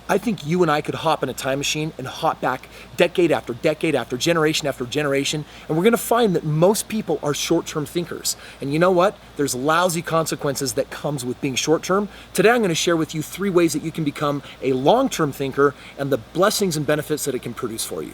I think you and I could hop in a time machine and hop back decade after decade after generation, and we're gonna find that most people are short-term thinkers. And you know what? There's lousy consequences that comes with being short-term. Today I'm gonna share with you 3 ways that you can become a long-term thinker and the blessings and benefits that it can produce for you.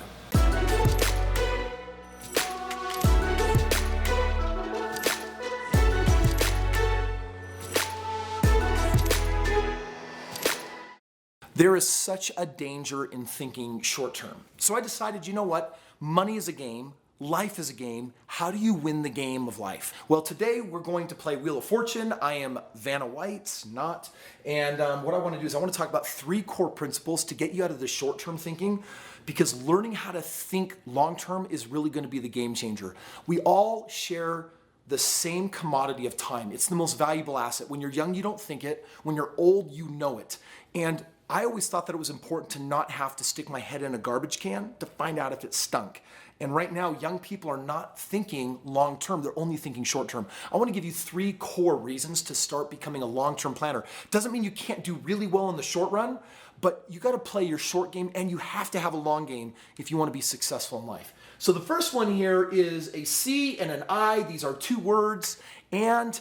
There is such a danger in thinking short term. So I decided, you know what? Money is a game. Life is a game. How do you win the game of life? Well, today we're going to play Wheel of Fortune. I am Vanna White, not. And what I want to do is I want to talk about 3 core principles to get you out of the short-term thinking, because learning how to think long-term is really going to be the game changer. We all share the same commodity of time. It's the most valuable asset. When you're young, you don't think it. When you're old, you know it. And I always thought that it was important to not have to stick my head in a garbage can to find out if it stunk. And right now, young people are not thinking long-term, they're only thinking short-term. I wanna give you 3 core reasons to start becoming a long-term planner. Doesn't mean you can't do really well in the short run, but you gotta play your short game and you have to have a long game if you wanna be successful in life. So the first one here is a C and an I. These are 2 words, and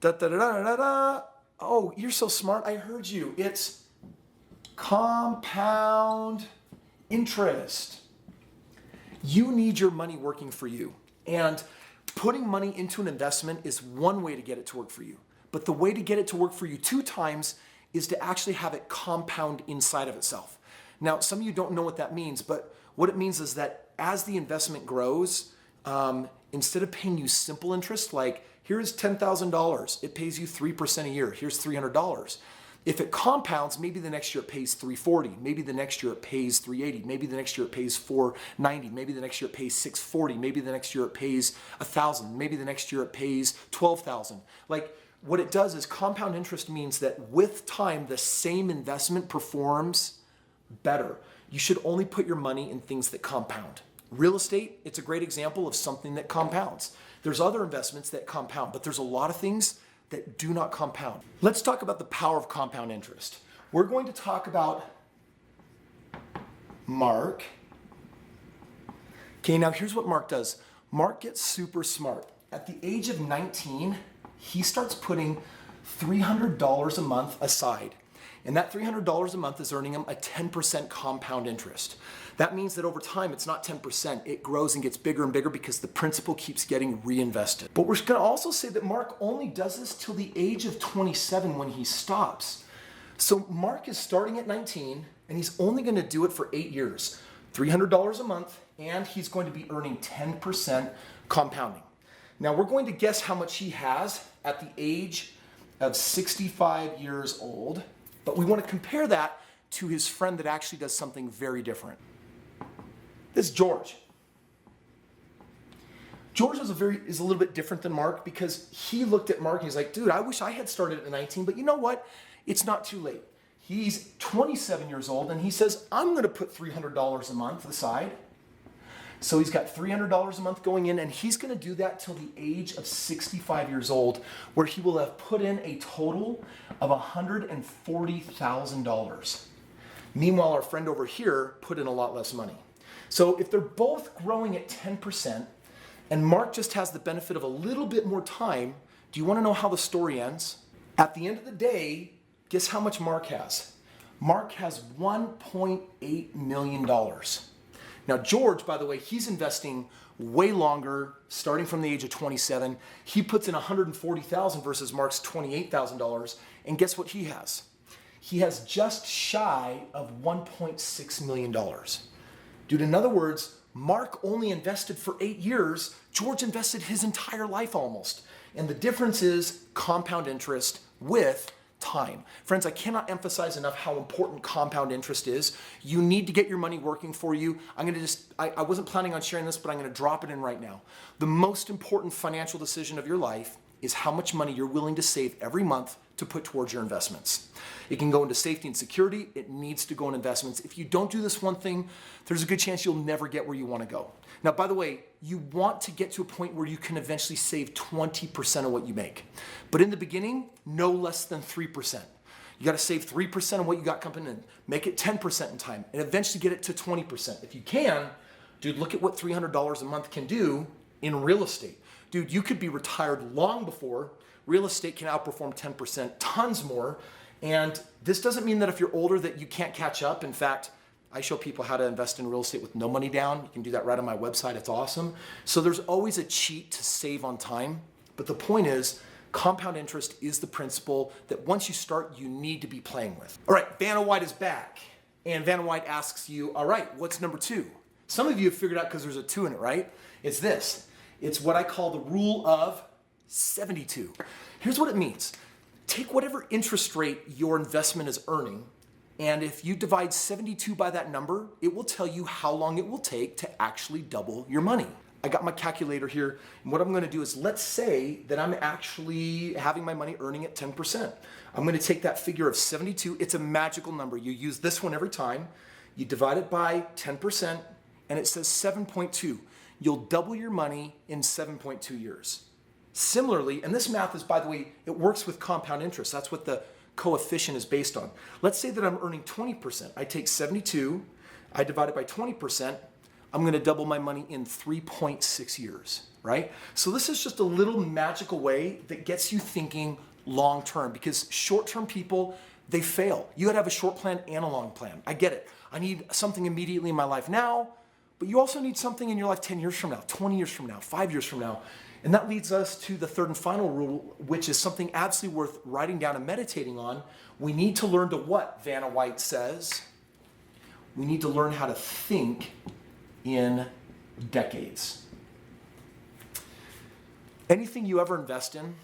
da-da-da-da-da-da. Oh, you're so smart, I heard you. It's compound interest. You need your money working for you. And putting money into an investment is one way to get it to work for you. But the way to get it to work for you 2 times is to actually have it compound inside of itself. Now, some of you don't know what that means, but what it means is that as the investment grows, instead of paying you simple interest, like here's $10,000, it pays you 3% a year, here's $300. If it compounds, maybe the next year it pays $340, maybe the next year it pays $380, maybe the next year it pays $490, maybe the next year it pays $640, maybe the next year it pays $1,000, maybe the next year it pays $12,000. Like, what it does is compound interest means that with time, the same investment performs better. You should only put your money in things that compound. Real estate, it's a great example of something that compounds. There's other investments that compound, but there's a lot of things that do not compound. Let's talk about the power of compound interest. We're going to talk about Mark. Okay, now here's what Mark does. Mark gets super smart. At the age of 19, he starts putting $300 a month aside. And that $300 a month is earning him a 10% compound interest. That means that over time, it's not 10%. It grows and gets bigger and bigger because the principal keeps getting reinvested. But we're gonna also say that Mark only does this till the age of 27 when he stops. So Mark is starting at 19 and he's only gonna do it for 8 years, $300 a month, and he's going to be earning 10% compounding. Now we're going to guess how much he has at the age of 65 years old, but we want to compare that to his friend that actually does something very different. This is George. George is a little bit different than Mark because he looked at Mark and he's like, dude, I wish I had started at 19, but you know what? It's not too late. He's 27 years old and he says, I'm going to put $300 a month aside. So he's got $300 a month going in, and he's going to do that till the age of 65 years old, where he will have put in a total of $140,000. Meanwhile, our friend over here put in a lot less money. So if they're both growing at 10%, and Mark just has the benefit of a little bit more time, do you want to know how the story ends? At the end of the day, guess how much Mark has? Mark has $1.8 million. Now, George, by the way, he's investing way longer, starting from the age of 27. He puts in $140,000 versus Mark's $28,000. And guess what he has? He has just shy of $1.6 million. Dude, in other words, Mark only invested for 8 years. George invested his entire life almost. And the difference is compound interest with time. Friends, I cannot emphasize enough how important compound interest is. You need to get your money working for you. I wasn't planning on sharing this, but I'm going to drop it in right now. The most important financial decision of your life is how much money you're willing to save every month to put towards your investments. It can go into safety and security. It needs to go in investments. If you don't do this one thing, there's a good chance you'll never get where you want to go. Now, by the way, you want to get to a point where you can eventually save 20% of what you make. But in the beginning, no less than 3%. You got to save 3% of what you got coming in. Make it 10% in time and eventually get it to 20%. If you can, dude, look at what $300 a month can do in real estate. Dude, you could be retired long before. Real estate can outperform 10%, tons more. And this doesn't mean that if you're older that you can't catch up. In fact, I show people how to invest in real estate with no money down. You can do that right on my website. It's awesome. So there's always a cheat to save on time. But the point is, compound interest is the principle that once you start, you need to be playing with. All right, Vanna White is back. And Vanna White asks you, all right, what's number 2? Some of you have figured out because there's a 2 in it, right? It's this. It's what I call the rule of 72. Here's what it means. Take whatever interest rate your investment is earning, and if you divide 72 by that number, it will tell you how long it will take to actually double your money. I got my calculator here, and what I'm gonna do is, let's say that I'm actually having my money earning at 10%. I'm gonna take that figure of 72, it's a magical number. You use this one every time. You divide it by 10%, and it says 7.2. You'll double your money in 7.2 years. Similarly, and this math is, by the way, it works with compound interest. That's what the coefficient is based on. Let's say that I'm earning 20%. I take 72, I divide it by 20%, I'm gonna double my money in 3.6 years, right? So this is just a little magical way that gets you thinking long-term, because short-term people, they fail. You gotta have a short plan and a long plan. I get it. I need something immediately in my life now, but you also need something in your life 10 years from now, 20 years from now, 5 years from now. And that leads us to the third and final rule, which is something absolutely worth writing down and meditating on. We need to learn to what, Vanna White says? We need to learn how to think in decades. Anything you ever invest in,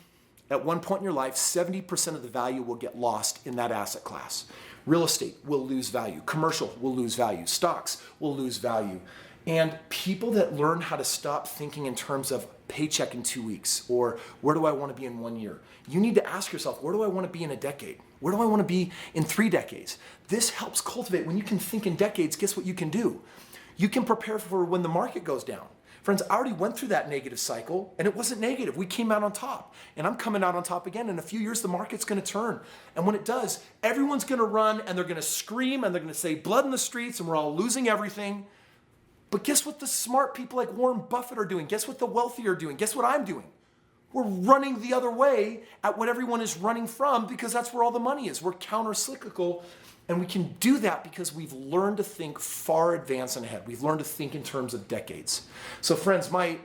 at one point in your life, 70% of the value will get lost in that asset class. Real estate will lose value. Commercial will lose value. Stocks will lose value. And people that learn how to stop thinking in terms of paycheck in 2 weeks, or where do I want to be in 1 year? You need to ask yourself, where do I want to be in a decade? Where do I want to be in 3 decades? This helps cultivate. When you can think in decades, guess what you can do? You can prepare for when the market goes down. Friends, I already went through that negative cycle, and it wasn't negative. We came out on top, and I'm coming out on top again. In a few years, the market's gonna turn. And when it does, everyone's gonna run, and they're gonna scream, and they're gonna say, blood in the streets, and we're all losing everything. But guess what the smart people like Warren Buffett are doing? Guess what the wealthy are doing? Guess what I'm doing? We're running the other way at what everyone is running from, because that's where all the money is. We're counter-cyclical, and we can do that because we've learned to think far advanced and ahead. We've learned to think in terms of decades. So friends, my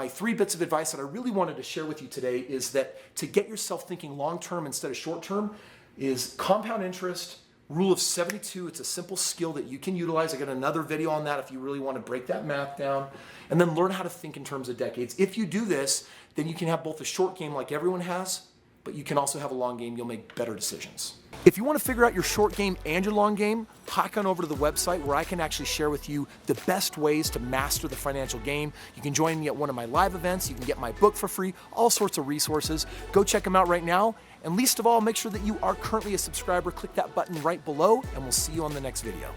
3 bits of advice that I really wanted to share with you today is that to get yourself thinking long-term instead of short-term is compound interest, rule of 72. It's a simple skill that you can utilize. I got another video on that if you really want to break that math down. And then learn how to think in terms of decades. If you do this, then you can have both a short game like everyone has, but you can also have a long game. You'll make better decisions. If you want to figure out your short game and your long game, hop on over to the website where I can actually share with you the best ways to master the financial game. You can join me at one of my live events. You can get my book for free, all sorts of resources. Go check them out right now. And least of all, make sure that you are currently a subscriber. Click that button right below, and we'll see you on the next video.